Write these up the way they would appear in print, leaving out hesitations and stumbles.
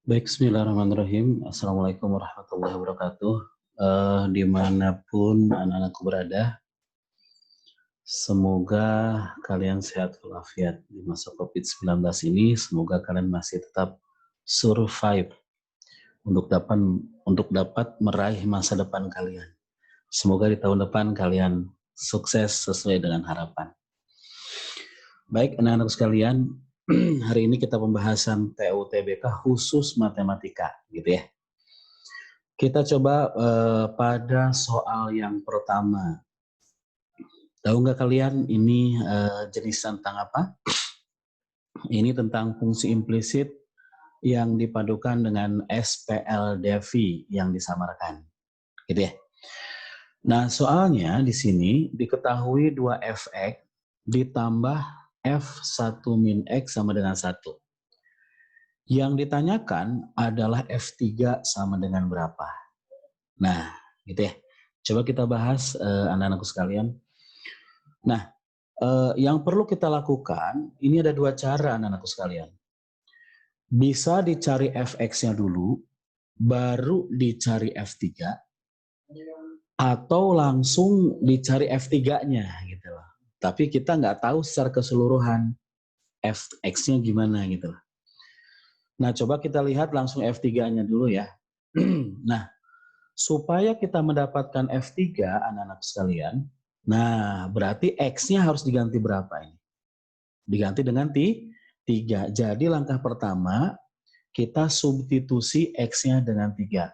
Baik, bismillahirrahmanirrahim. Assalamualaikum warahmatullahi wabarakatuh. Dimanapun anak-anakku berada, semoga kalian sehat walafiat di masa COVID-19 ini. Semoga kalian masih tetap survive untuk dapat meraih masa depan kalian. Semoga di tahun depan kalian sukses sesuai dengan harapan. Baik, anak-anak sekalian, hari ini kita pembahasan TUTBK khusus matematika, gitu ya. Kita coba pada soal yang pertama. Tahu nggak kalian ini jenis tentang apa? Ini tentang fungsi implisit yang dipadukan dengan SPLDV yang disamarkan, gitu ya. Nah, soalnya di sini diketahui 2fx ditambah f1 min x sama dengan 1. Yang ditanyakan adalah f3 sama dengan berapa. Nah, gitu ya. Coba kita bahas anak-anakku sekalian. Nah, yang perlu kita lakukan, ini ada dua cara anak-anakku sekalian. Bisa dicari fx-nya dulu, baru dicari f3, atau langsung dicari f3-nya gitu loh. Tapi kita nggak tahu secara keseluruhan fx-nya gimana gitu loh. Nah, coba kita lihat langsung f3-nya dulu ya. Nah, supaya kita mendapatkan f3 anak-anak sekalian, nah berarti x-nya harus diganti berapa ini? Diganti dengan 3. Jadi langkah pertama, kita substitusi X-nya dengan 3.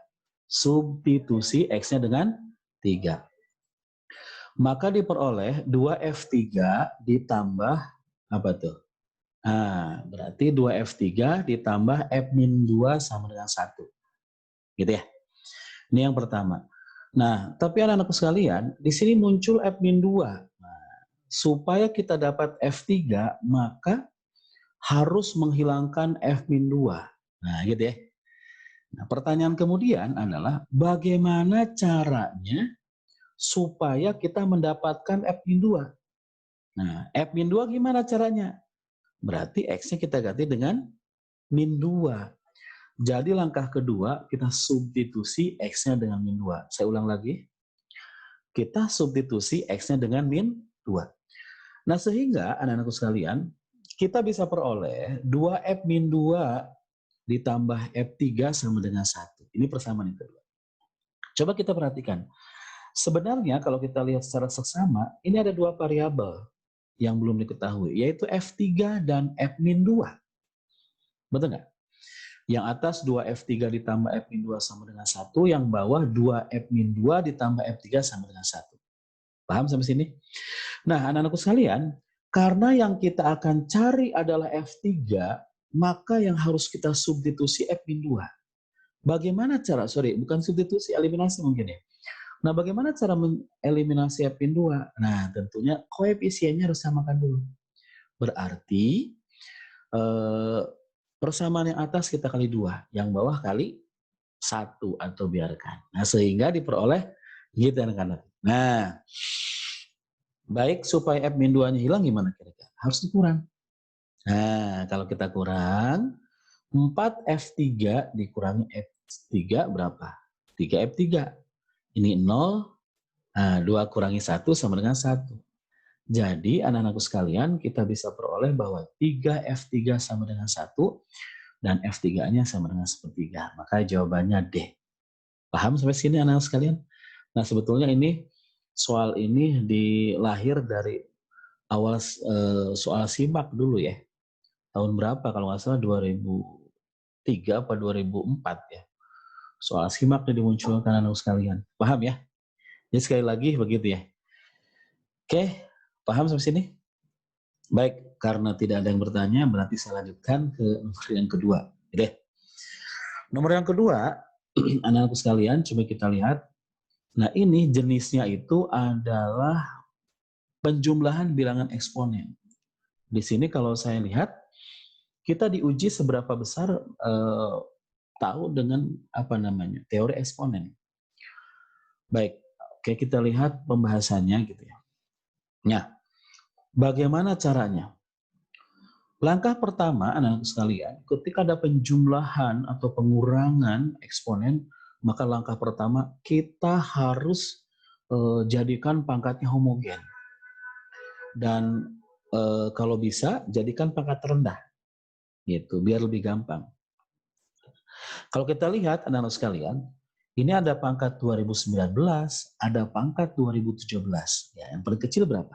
Substitusi X-nya dengan 3. Maka diperoleh 2F3 ditambah apa tuh? Nah, berarti 2F3 ditambah F-2 sama dengan 1. Gitu ya. Ini yang pertama. Nah, tapi anak-anakku sekalian, di sini muncul F-2. Nah, supaya kita dapat F3, maka harus menghilangkan F-2. Nah, gitu ya. Nah, pertanyaan kemudian adalah bagaimana caranya supaya kita mendapatkan F-2? Nah, F-2 gimana caranya? Berarti X-nya kita ganti dengan min 2. Jadi langkah kedua kita substitusi X-nya dengan min 2. Saya ulang lagi. Kita substitusi X-nya dengan min 2. Nah, sehingga anak-anakku sekalian, kita bisa peroleh 2F min 2 ditambah F3 sama dengan 1. Ini persamaan yang kedua. Coba kita perhatikan. Sebenarnya kalau kita lihat secara seksama, ini ada dua variabel yang belum diketahui, yaitu F3 dan F-2. Betul nggak? Yang atas 2F3 ditambah F-2 sama dengan 1, yang bawah 2F-2 ditambah F3 sama dengan 1. Paham sampai sini? Nah, anak-anakku sekalian, karena yang kita akan cari adalah F3, maka yang harus kita substitusi F-2. Bagaimana cara, bukan substitusi, eliminasi mungkin ya. Nah, bagaimana cara mengeliminasi F-2? Nah, tentunya koefisiennya harus samakan dulu. Berarti persamaan yang atas kita kali 2, yang bawah kali 1 atau biarkan. Nah, sehingga diperoleh gitu anak-anak. Nah, baik supaya F-2-nya hilang gimana kira-kira? Harus dikurang. Nah, kalau kita kurang, 4F3 dikurangi F3 berapa? 3F3. Ini 0, nah 2 kurangi 1 sama dengan 1. Jadi anak-anakku sekalian, kita bisa peroleh bahwa 3F3 sama dengan 1, dan F3-nya sama dengan sepertiga. Maka jawabannya D. Paham sampai sini anak-anak sekalian? Nah, sebetulnya ini soal ini dilahir dari awal soal SIMAK dulu ya. Tahun berapa kalau nggak salah 2003 atau 2004 ya. Soal SIMAK yang dimunculkan anak sekalian. Paham ya? Jadi sekali lagi begitu ya. Oke, paham sampai sini? Baik, karena tidak ada yang bertanya, berarti saya lanjutkan ke nomor yang kedua. Gitu ya. Nomor yang kedua, anak-anakku sekalian, coba kita lihat. Nah, ini jenisnya itu adalah penjumlahan bilangan eksponen. Di sini kalau saya lihat, kita diuji seberapa besar tahu dengan teori eksponen. Baik, oke kita lihat pembahasannya gitu ya. Nah, bagaimana caranya? Langkah pertama, anak-anak sekalian, ketika ada penjumlahan atau pengurangan eksponen, maka langkah pertama kita harus jadikan pangkatnya homogen. Dan kalau bisa, jadikan pangkat rendah, gitu, biar lebih gampang. Kalau kita lihat, anak-anak sekalian, ini ada pangkat 2019, ada pangkat 2017. Ya, yang paling kecil berapa?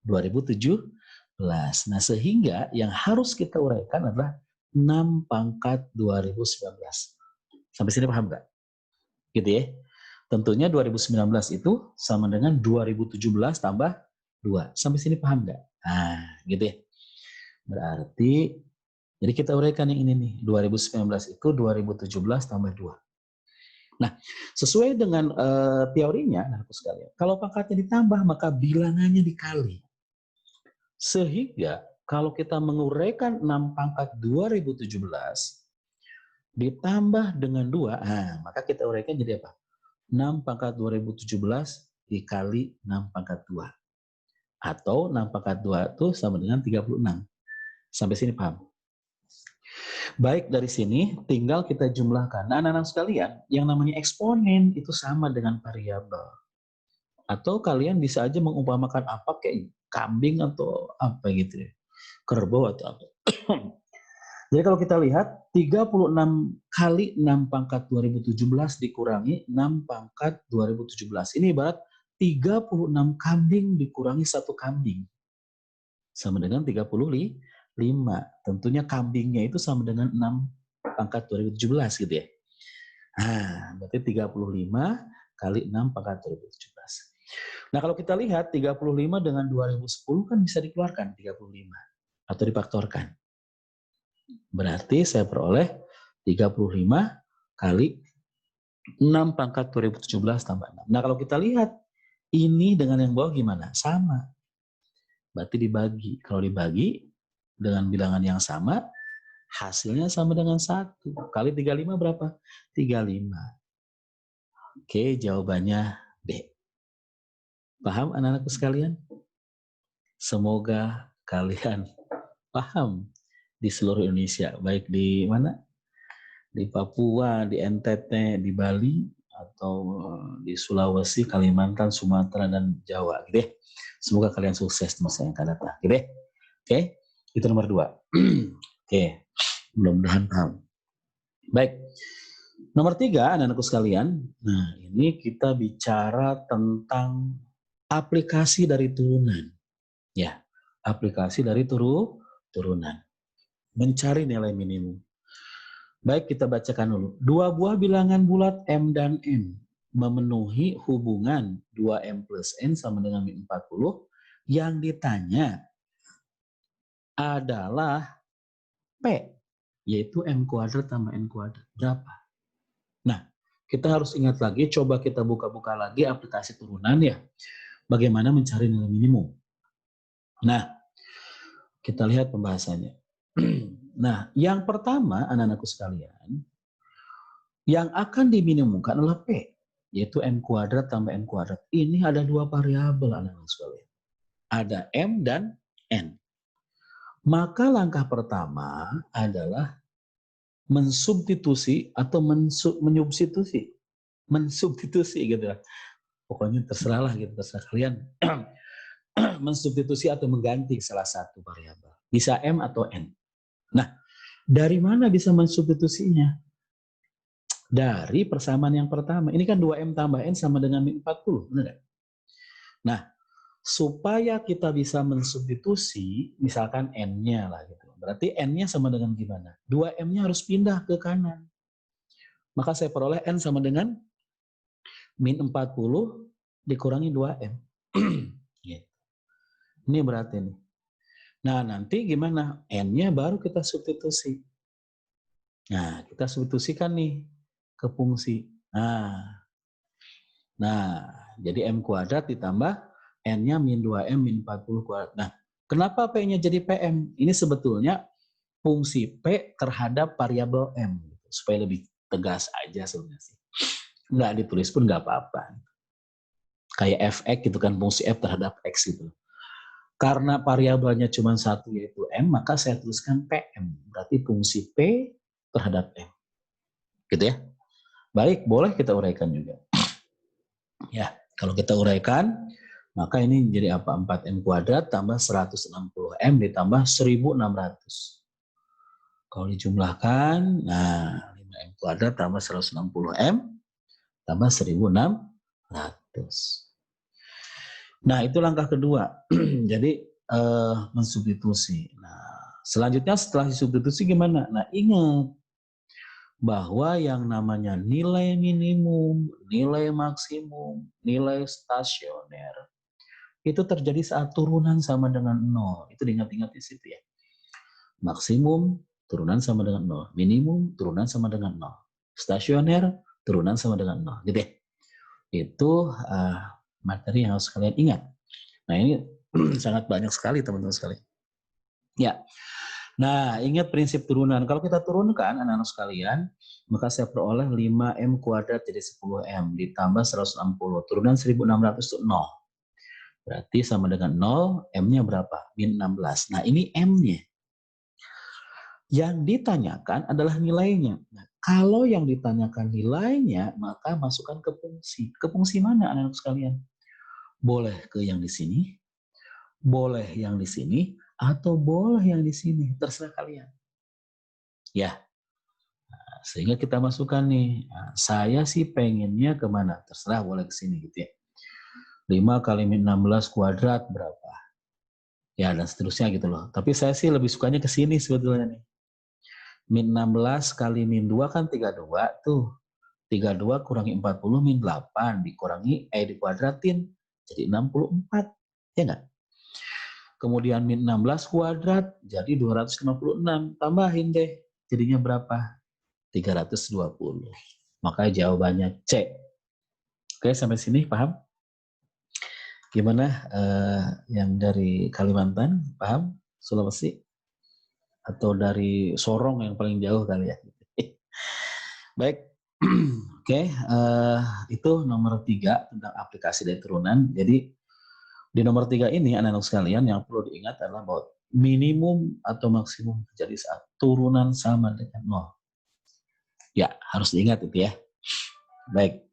2017. Nah, sehingga yang harus kita uraikan adalah 6 pangkat 2019. Sampai sini paham nggak? Gitu ya. Tentunya 2019 itu sama dengan 2017 tambah 2. Sampai sini paham nggak? Nah, gitu ya. Berarti, jadi kita uraikan yang ini nih. 2019 itu 2017 tambah 2. Nah, sesuai dengan teorinya, anak-anakku sekalian, kalau pangkatnya ditambah, maka bilangannya dikali. Sehingga kalau kita menguraikan 6 pangkat 2017 ditambah dengan 2, maka kita uraikan jadi apa? 6 pangkat 2017 dikali 6 pangkat 2. Atau 6 pangkat 2 itu sama dengan 36. Sampai sini paham? Baik, dari sini tinggal kita jumlahkan. Nah, anak-anak sekalian, yang namanya eksponen itu sama dengan variabel. Atau kalian bisa aja mengumpamakan apa kayak kambing atau apa gitu ya. Kerbau atau apa. Jadi kalau kita lihat 36 kali 6 pangkat 2017 dikurangi 6 pangkat 2017. Ini ibarat 36 kambing dikurangi 1 kambing. Sama dengan 35. Tentunya kambingnya itu sama dengan 6 pangkat 2017 gitu ya. Nah, berarti 35 kali 6 pangkat 2017. Nah, kalau kita lihat 35 dengan 2010 kan bisa dikeluarkan 35 atau difaktorkan. Berarti saya peroleh 35 kali 6 pangkat 2017 tambah 6. Nah, kalau kita lihat ini dengan yang bawah gimana? Sama. Berarti dibagi. Kalau dibagi dengan bilangan yang sama, hasilnya sama dengan 1. Kali 35 berapa? 35. Oke, jawabannya D. Paham anak-anakku sekalian? Semoga kalian paham di seluruh Indonesia, baik di mana? Di Papua, di NTT, di Bali, atau di Sulawesi, Kalimantan, Sumatera, dan Jawa. Gitu ya. Semoga kalian sukses di masa yang akan datang. Gitu ya. Oke, itu nomor 2. Oke, mudah-mudahan paham. Baik, nomor 3, anak-anakku sekalian. Nah, ini kita bicara tentang aplikasi dari turunan. Ya, aplikasi dari turunan. Mencari nilai minimum. Baik, kita bacakan dulu. 2 buah bilangan bulat M dan N memenuhi hubungan 2M plus N sama dengan min 40. Yang ditanya adalah P, yaitu M kuadrat tambah N kuadrat. Berapa? Nah, kita harus ingat lagi, coba kita buka-buka lagi aplikasi turunan ya. Bagaimana mencari nilai minimum. Nah, kita lihat pembahasannya. Nah, yang pertama, anak-anakku sekalian, yang akan diminimumkan adalah P, yaitu M kuadrat tambah N kuadrat. Ini ada 2 variabel, anak-anak sekalian. Ada M dan N. Maka langkah pertama adalah mensubstitusi atau menyubstitusi. Mensubstitusi gitu ya. Pokoknya terserah lah gitu, terserah kalian. Mensubstitusi atau mengganti salah satu variabel. Bisa M atau N. Nah, dari mana bisa mensubstitusinya? Dari persamaan yang pertama. Ini kan 2M tambah N sama dengan min 40, benar nggak? Nah, supaya kita bisa mensubstitusi, misalkan N-nya lah gitu. Berarti N-nya sama dengan gimana? 2M-nya harus pindah ke kanan. Maka saya peroleh N sama dengan min 40 dikurangi 2M. Gitu. Ini berarti nih. Nah, nanti gimana? N-nya baru kita substitusi. Nah, kita substitusikan nih ke fungsi. Nah, jadi M kuadrat ditambah N-nya min 2M min 40 kuadrat. Nah, kenapa P-nya jadi PM? Ini sebetulnya fungsi P terhadap variabel M. Supaya lebih tegas aja sebenarnya sih. Nggak ditulis pun nggak apa-apa. Kayak fx gitu kan, fungsi F terhadap X gitu. Karena variabelnya cuma satu yaitu M, maka saya tuliskan PM. Berarti fungsi P terhadap M. Gitu ya. Baik, boleh kita uraikan juga. Ya, kalau kita uraikan, maka ini jadi apa? 4M kuadrat tambah 160M ditambah 1600. Kalau dijumlahkan, nah 5M kuadrat tambah 160M tambah 1600. Nah, itu langkah kedua. Jadi mensubstitusi. Nah, selanjutnya setelah disubstitusi gimana? Nah, ingat bahwa yang namanya nilai minimum, nilai maksimum, nilai stasioner itu terjadi saat turunan sama dengan 0. Itu diingat-ingat di situ ya. Maksimum turunan sama dengan 0, minimum turunan sama dengan 0, stasioner turunan sama dengan 0, gitu ya. Itu materi yang harus kalian ingat. Nah, ini sangat banyak sekali teman-teman sekalian. Ya. Nah, ingat prinsip turunan. Kalau kita turunkan anak-anak sekalian, maka saya peroleh 5M kuadrat jadi 10M ditambah 160. Turunan 1600 itu 0. Berarti sama dengan 0, M-nya berapa? Min 16. Nah, ini M-nya. Yang ditanyakan adalah nilainya. Nah, kalau yang ditanyakan nilainya, maka masukkan ke fungsi. Ke fungsi mana anak-anak sekalian? Boleh ke yang di sini, boleh yang di sini, atau boleh yang di sini. Terserah kalian. Ya, sehingga kita masukkan nih. Nah, saya sih pengennya kemana? Terserah, boleh ke sini gitu ya. 5 kali min 16 kuadrat berapa? Ya, dan seterusnya gitu loh. Tapi saya sih lebih sukanya ke sini sebetulnya nih. Min 16 kali min 2 kan 32 tuh. 32 kurangi 40 min 8 dikurangi dikuadratin jadi 64. Ya enggak? Kemudian min 16 kuadrat jadi 256. Tambahin deh. Jadinya berapa? 320. Maka jawabannya C. Oke, sampai sini paham? Gimana yang dari Kalimantan? Paham? Sulawesi? Atau dari Sorong yang paling jauh kali ya? Baik. Oke, itu nomor 3 tentang aplikasi dari turunan. Jadi di nomor 3 ini anak-anak sekalian yang perlu diingat adalah bahwa minimum atau maksimum terjadi saat turunan sama dengan 0. Ya, harus diingat itu ya. Baik.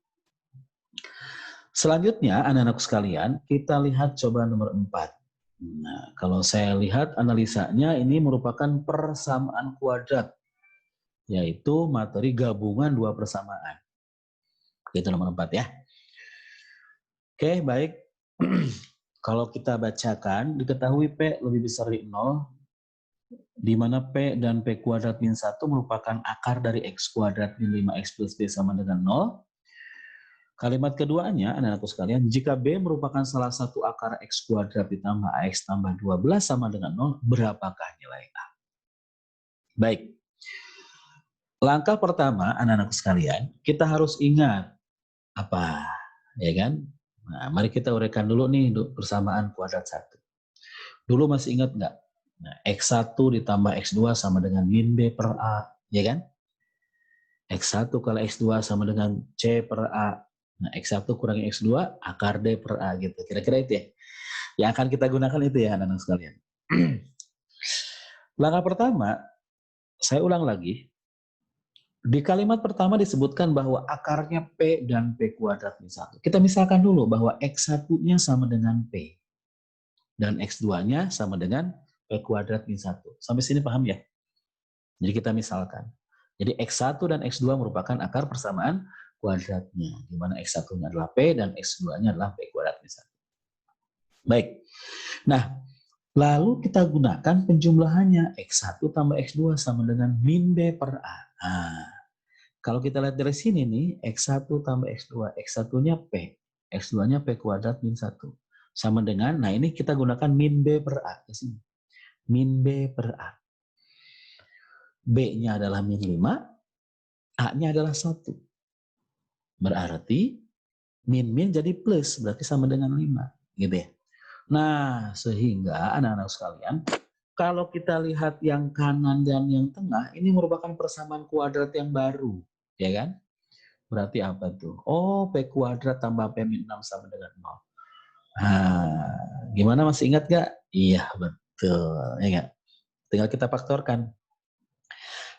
Selanjutnya anak-anak sekalian, kita lihat coba nomor 4. Nah, kalau saya lihat analisanya ini merupakan persamaan kuadrat, yaitu materi gabungan 2 persamaan. Itu nomor 4 ya. Oke, baik. Kalau kita bacakan, diketahui P lebih besar dari 0, di mana P dan P kuadrat min 1 merupakan akar dari X kuadrat min 5X plus B sama dengan 0. Kalimat keduanya, anak-anakku sekalian, jika B merupakan salah satu akar X kuadrat ditambah AX tambah 12 sama dengan 0, berapakah nilai A? Baik. Langkah pertama, anak-anakku sekalian, kita harus ingat apa? Ya kan? Nah, mari kita uraikan dulu nih persamaan kuadrat 1. Dulu masih ingat nggak? Nah, X1 ditambah X2 sama dengan min B per A, ya kan? X1 kali X2 sama dengan C per A. Nah, X1 kurangi X2, akar D per A gitu. Kira-kira itu ya. Yang akan kita gunakan itu ya, anak-anak sekalian. Langkah pertama, saya ulang lagi. Di kalimat pertama disebutkan bahwa akarnya P dan P kuadrat min 1. Kita misalkan dulu bahwa X1-nya sama dengan P. Dan X2-nya sama dengan P kuadrat min 1. Sampai sini paham ya? Jadi kita misalkan. Jadi X1 dan X2 merupakan akar persamaan kuadratnya. Di mana X1-nya adalah P dan X2-nya adalah P kuadrat min 1. Baik. Nah, lalu kita gunakan penjumlahannya. X1 tambah X2 sama dengan min B per A. Nah, kalau kita lihat dari sini nih, X1 tambah X2. X1-nya P. X2-nya P kuadrat min 1. Sama dengan, nah ini kita gunakan min B per A. Di sini. Min B per A. B-nya adalah min 5. A-nya adalah 1. Berarti min-min jadi plus. Berarti sama dengan 5. Gitu ya. Nah, sehingga anak-anak sekalian, kalau kita lihat yang kanan dan yang tengah, ini merupakan persamaan kuadrat yang baru. Ya kan? Berarti apa tuh? Oh, P kuadrat tambah P min 6 sama dengan 0. Nah, Gimana, masih ingat gak? Iya, betul. Ya nggak? Tinggal kita faktorkan.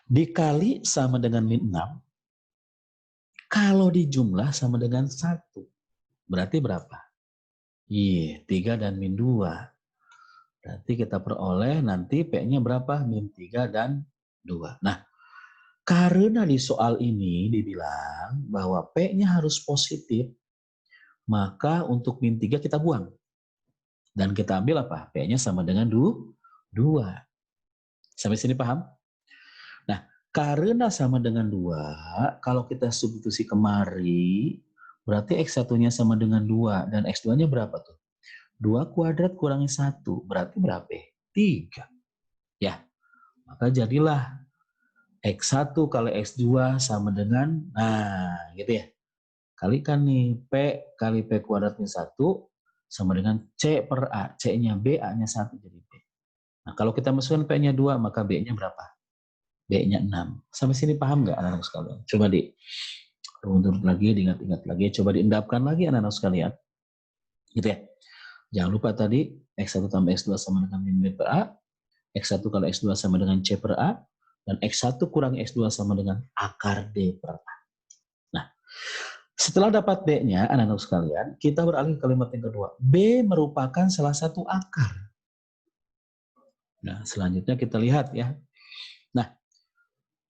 Dikali sama dengan min 6, kalau dijumlah sama dengan 1. Berarti berapa? Iya, 3 dan min 2. Berarti kita peroleh nanti P-nya berapa? Min 3 dan 2. Nah, karena di soal ini dibilang bahwa P-nya harus positif, maka untuk min 3 kita buang. Dan kita ambil apa? P-nya sama dengan 2. Sampai sini paham? Nah, karena sama dengan 2, kalau kita substitusi kemari, berarti X1-nya sama dengan 2, dan X2-nya berapa tuh? 2 kuadrat kurangi 1, berarti berapa? 3. Ya, maka jadilah X1 kali X2 sama dengan, nah gitu ya. Kalikan nih, P kali P kuadrat min 1 sama dengan C per A. C-nya B, A-nya 1 jadi B. Nah, kalau kita masukkan P-nya 2, maka B-nya berapa? B-nya 6. Sampai sini paham nggak anak-anak sekalian? Coba urut lagi, diingat-ingat lagi, coba diendapkan lagi anak-anak sekalian. Gitu ya. Jangan lupa tadi, X1 tambah X2 sama dengan min B per A, X1 kali X2 sama dengan C per A, dan X1 kurang X2 sama dengan akar D per A. Nah, setelah dapat B-nya, anak-anak sekalian, kita beralih ke kalimat yang kedua. B merupakan salah satu akar. Nah, selanjutnya kita lihat ya. Nah,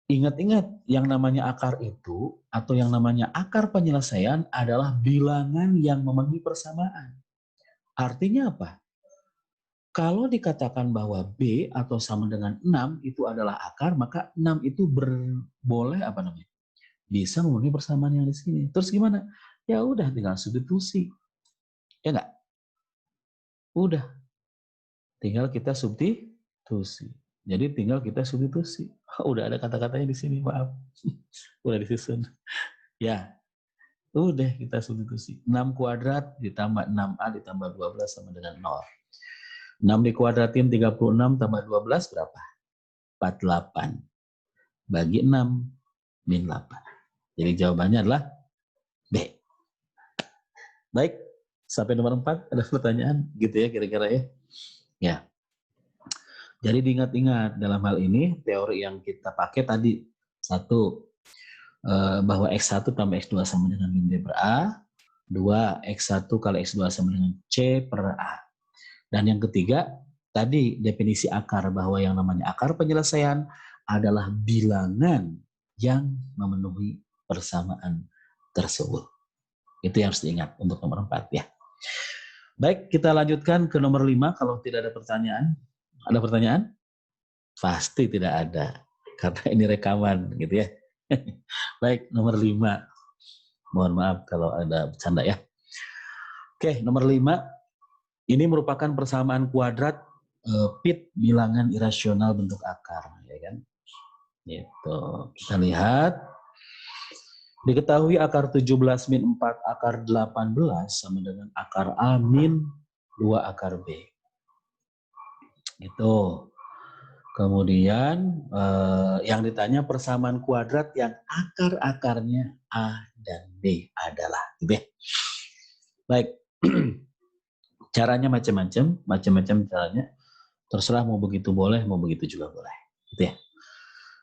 ingat-ingat yang namanya akar itu, atau yang namanya akar penyelesaian adalah bilangan yang memenuhi persamaan. Artinya apa? Kalau dikatakan bahwa B atau sama dengan 6 itu adalah akar, maka 6 itu boleh apa namanya? Bisa memenuhi persamaan yang di sini. Terus gimana? Ya udah tinggal substitusi. Ya enggak? Udah. Tinggal kita substitusi. Jadi tinggal kita substitusi. Udah ada kata-katanya di sini, maaf. Udah disusun. Ya, udah kita substitusi. 6 kuadrat ditambah 6A ditambah 12 sama dengan 0. 6 dikuadratin 36 tambah 12 berapa? 48. Bagi 6, min 8. Jadi jawabannya adalah B. Baik, sampai nomor 4 ada pertanyaan gitu ya kira-kira ya. Ya. Jadi diingat-ingat dalam hal ini teori yang kita pakai tadi, satu, bahwa X1 tambah X2 sama dengan min B per A, 2, X1 kali X2 sama dengan C per A. Dan yang ketiga, tadi definisi akar, bahwa yang namanya akar penyelesaian adalah bilangan yang memenuhi persamaan tersebut. Itu yang harus diingat untuk nomor 4 ya. Baik, kita lanjutkan ke nomor 5 kalau tidak ada pertanyaan. Ada pertanyaan? Pasti tidak ada, karena ini rekaman gitu ya. Baik, nomor 5. Mohon maaf kalau ada bercanda ya. Oke, nomor 5. Ini merupakan persamaan kuadrat pit bilangan irasional bentuk akar, ya kan? Gitu. Kita lihat. Diketahui akar 17 min 4 akar 18 sama dengan akar A min 2 akar B. Gitu. Kemudian yang ditanya persamaan kuadrat yang akar-akarnya A dan B adalah. Gitu ya. Baik. Caranya macam-macam caranya. Terserah mau begitu boleh, mau begitu juga boleh. Gitu ya.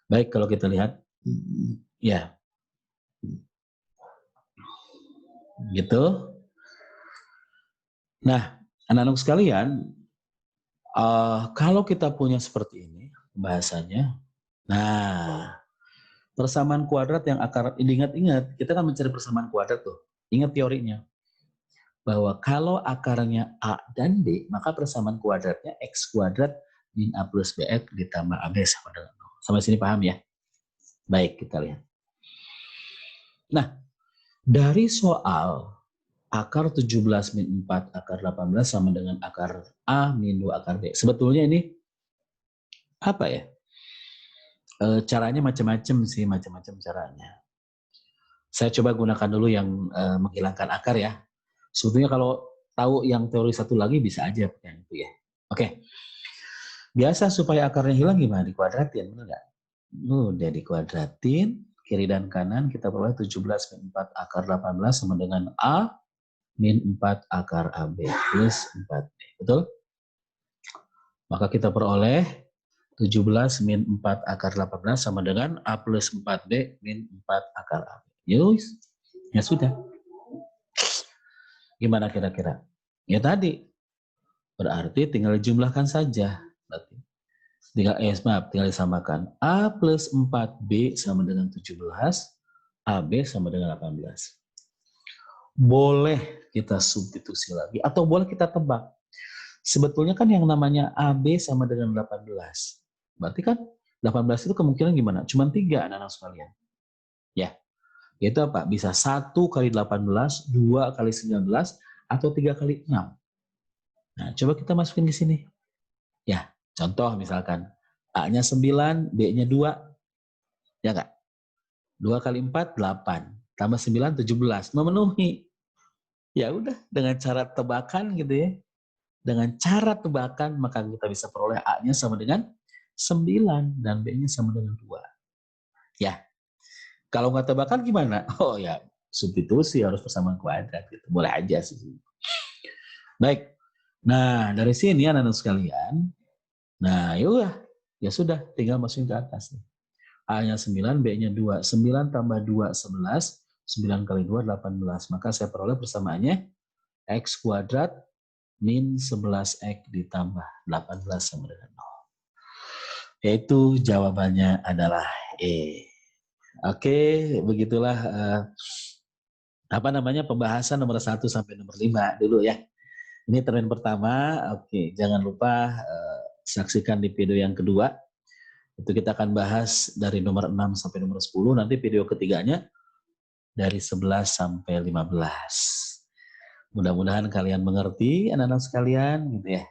Baik, kalau kita lihat. Ya. Gitu. Nah, anak-anak sekalian, kalau kita punya seperti ini bahasanya, nah, persamaan kuadrat yang akar, ingat-ingat, kita kan mencari persamaan kuadrat tuh. Ingat teorinya. Bahwa kalau akarnya A dan B, maka persamaan kuadratnya X kuadrat min A plus BX ditambah AB sama dengan 0. Sampai sini paham ya? Baik, kita lihat. Nah, dari soal akar 17 min 4 akar 18 sama dengan akar A min 2 akar B. Sebetulnya ini apa ya? Caranya macam-macam sih, macam-macam caranya. Saya coba gunakan dulu yang menghilangkan akar ya. Sebetulnya kalau tahu yang teori satu lagi bisa aja yang itu ya. Oke. Biasa supaya akarnya hilang gimana? Dikuadratin, benar nggak? Udah dikuadratin, kiri dan kanan kita peroleh 17 min 4 akar 18 sama dengan A min 4 akar AB plus 4B. Betul? Maka kita peroleh 17 min 4 akar 18 sama dengan A plus 4B min 4 akar AB. Yus, ya sudah. Gimana kira-kira? Ya tadi, berarti tinggal jumlahkan saja. Berarti tinggal disamakan. A plus 4B sama dengan 17, AB sama dengan 18. Boleh kita substitusi lagi, atau boleh kita tebak. Sebetulnya kan yang namanya AB sama dengan 18. Berarti kan 18 itu kemungkinan gimana? Cuma 3 anak-anak sekalian. Ya, itu apa? Bisa 1 kali 18, 2 kali 19, atau 3 kali 6. Nah, coba kita masukin ke sini. Ya, contoh misalkan A-nya 9, B-nya 2. Ya nggak? 2 kali 4, 8. Tambah 9, 17. Memenuhi. Ya udah, dengan cara tebakan gitu ya. Dengan cara tebakan, maka kita bisa peroleh A-nya sama dengan 9 dan B-nya sama dengan 2. Ya, kalau nggak tebakan gimana? Oh ya, substitusi harus persamaan kuadrat. Gitu. Boleh aja sih. Baik, nah dari sini anak-anak sekalian, nah ya sudah, tinggal masukin ke atas. A-nya 9, B-nya 2. 9 tambah 2, 11. 9 kali 2, 18. Maka saya peroleh persamaannya X kuadrat min 11X ditambah 18 sama dengan 0. Yaitu jawabannya adalah E. Oke, begitulah pembahasan nomor 1 sampai nomor 5 dulu ya. Ini termin pertama. Oke, jangan lupa saksikan di video yang kedua. Itu kita akan bahas dari nomor 6 sampai nomor 10. Nanti video ketiganya dari 11 sampai 15. Mudah-mudahan kalian mengerti anak-anak sekalian gitu ya.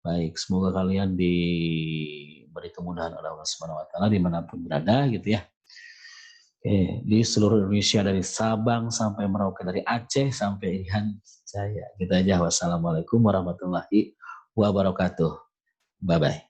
Baik, semoga kalian diberi kemudahan oleh Allah Subhanahu wa taala dimanapun berada gitu ya. Oke, di seluruh Indonesia dari Sabang sampai Merauke, dari Aceh sampai Irian Jaya. Gitu aja. Wassalamualaikum warahmatullahi wabarakatuh. Bye bye.